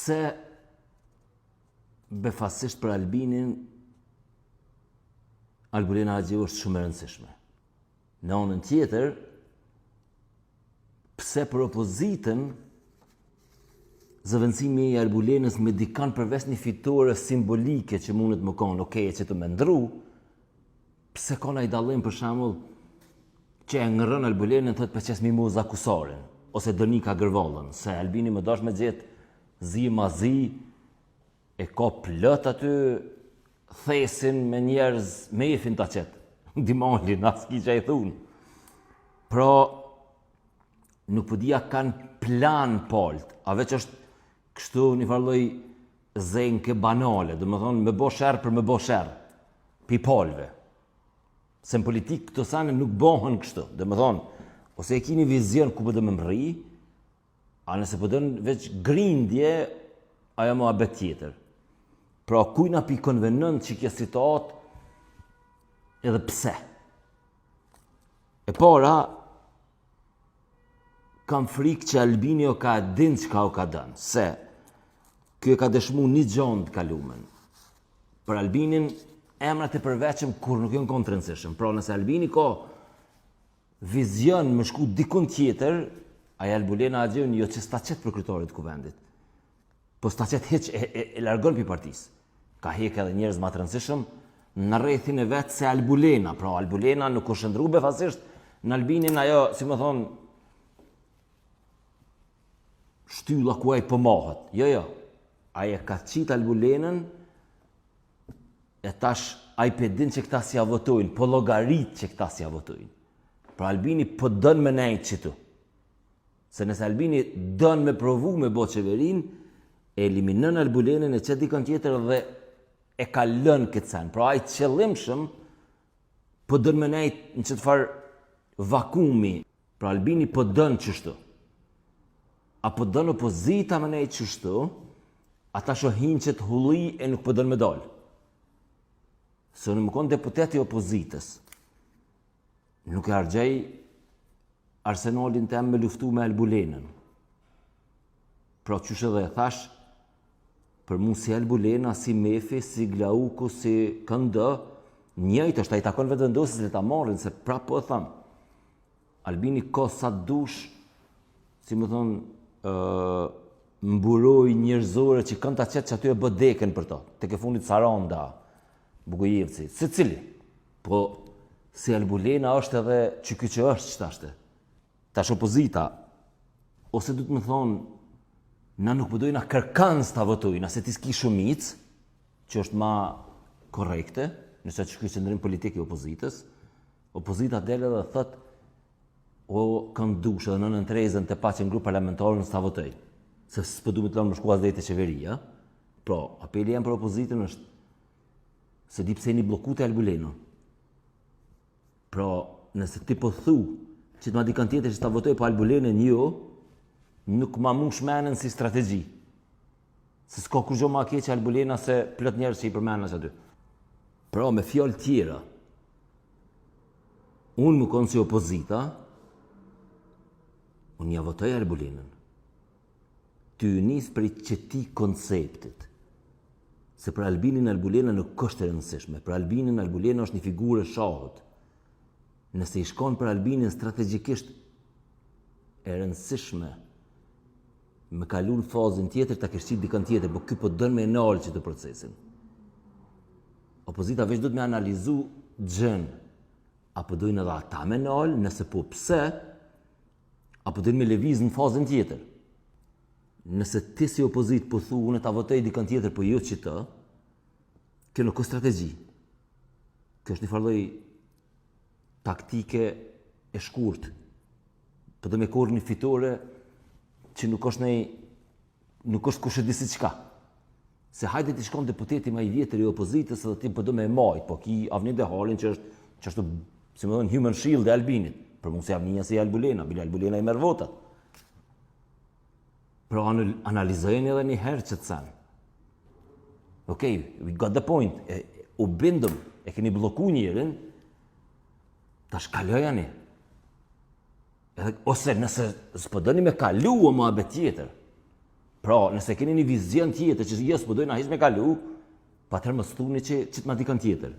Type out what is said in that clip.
pse befasisht për Albinin Albulena Haxhiu është shumë e rëndësishme. Në anën tjetër, pse për opozitën zëvendësimi i Albulenës me dikan përveç një fitore simbolike që mundet më konë, që të me ndru, pse ka ai dallim për shembull që e ngërrën Albulenën thotë për qes Mimoza Kusarin ose Donika Gërvallën, se Albini më dash me gjetë zi ma zi, e ka plot aty thesin me njerëz me efin ta qetë. Dimalin, aski që e thunë. Pra, nuk po dia kanë plan palt, a veç është kështu një farloj zenke banale, dhe më thonë me bo shërë për me bo shërë, pi palve. Se në politikë këto sane nuk bohën kështu, dhe më thonë, ose e kini vizion ku përdë me mëri, a nëse përdën veç grindje, aja më abet tjetër. Pra, kujna pi konvenën që kje situatë, edhe pse. E para, kam frikë që Albini o ka din çka o ka dënë, se kjo e ka dëshmu një gjonë të kalumen. Për Albinin, emrat e përveqëm kur nuk janë kontrënësishëm. Pra nëse Albini ka vizion më shku dikun tjetër, aja Albulena Haxhiu jo që s'ta qetë për kryetarit kuvendit, po s'ta qetë hiq e largon për partisë. Ka hek edhe njerëz ma të rëndësishëm në rrethin e vetë se Albulena. Pra Albulena nuk është shëndru befasisht në Albinin ajo, si më thonë, shtylla ku ai po mohet. Jo. Ai e ka qitë Albulenën e tash ai pe din që këta si ja votojnë, po llogarit që këta si ja votojnë. Pra Albini po dën me nejtë qitu. Se nëse Albini dën me provu me bo qeverin, e eliminën Albulenën e qëtë dikën tjetër dhe e ka lënë këtë sen. Pra ai qëllimshëm po dën me nejtë në qëtë farë vakumi. Pra Albini po dën qështu. A po dën opozita me nejtë qështu, ata shohin që të hulli e nuk po dën me dalë. Se në më konë deputeti opozitës, nuk e argjej arsenalin të me luftu me Albulenën. Pra qështë edhe e thash, për mu si Albulena, si Mefi, si Glauku, si Këndë, njëjtë është, a i takon vetë vendosis le ta marrin, se pra po e thamë. Albini ka sa dush, si më thonë, mburoj njerëzore që kanë ta qetë që aty e bëdeken për to. Te ke fundit Saranda, Bugojevci, se cili. Po, si Albulena është edhe që është qëtashte. Tash opozita, ose du të më thonë, na nuk përdojna kërkans të votojna, se ti s'ki shumicë, që është ma korekte, nëse që kështë qëndrim politik i opozitës, opozita dele dhe thëtë, o kanë dushë dhe në nëntrezën të pa që në grupë parlamentarën së të votoj, se s'pëdu me të lanë më shku as dhe i të qeveria. Pro, apeli jem për opozitën është se di pse një blokute Albulenën. Pro, nëse ti po thu që të ma di kanë tjetër që të votoj po Albulenën jo, nuk ma mund shmenen si strategji. Se s'ka kur gjo ma keqe Albulena se plot njerës që i përmena që aty. Pra, me fjallë tjera, unë më konë si opozita, unë ja votoj Albulenën. Ty njës për i qëti konceptit. Se për Albinin Albulena nuk është e rëndësishme. Për Albinin Albulena është një figurë e shahët. Nëse i shkon për Albinin strategjikisht e rëndësishme, me kalu në fazën tjetër të këshqit dikën tjetër, po kjo po dënë me nalë që të procesin. Opozita veç do të me analizu gjënë, apo dojnë edhe ata me nalë, nëse po pse, apo dojnë me leviz në fazën tjetër. Nëse ti si opozit po thu, unë ta votoj dikën tjetër, po jo që të, kjo nuk është strategji. Kjo është një farloj taktike e shkurt. Po do me korë një fitore që nuk është kush e di si qka. Se hajde ti shkon deputeti ma i vjetër i opozitës edhe ti përdo me e majt, po ki Avni Dehalin që është, si më dhënë, human shield e Albinit. Për mu se Avnia si Albulena, bile Albulena i merë votat. Pra analizojnë edhe një herë që të sen. Okay, we got the point. U bindëm, e keni bloku njërin, ta shkalojani. Ose nëse s'pëdëni me kalu o më abet tjetër, Pra, nëse keni një vizion tjetër që jo s'po dojna hiç me kalu, patër më thuni që të ma dikon tjetër.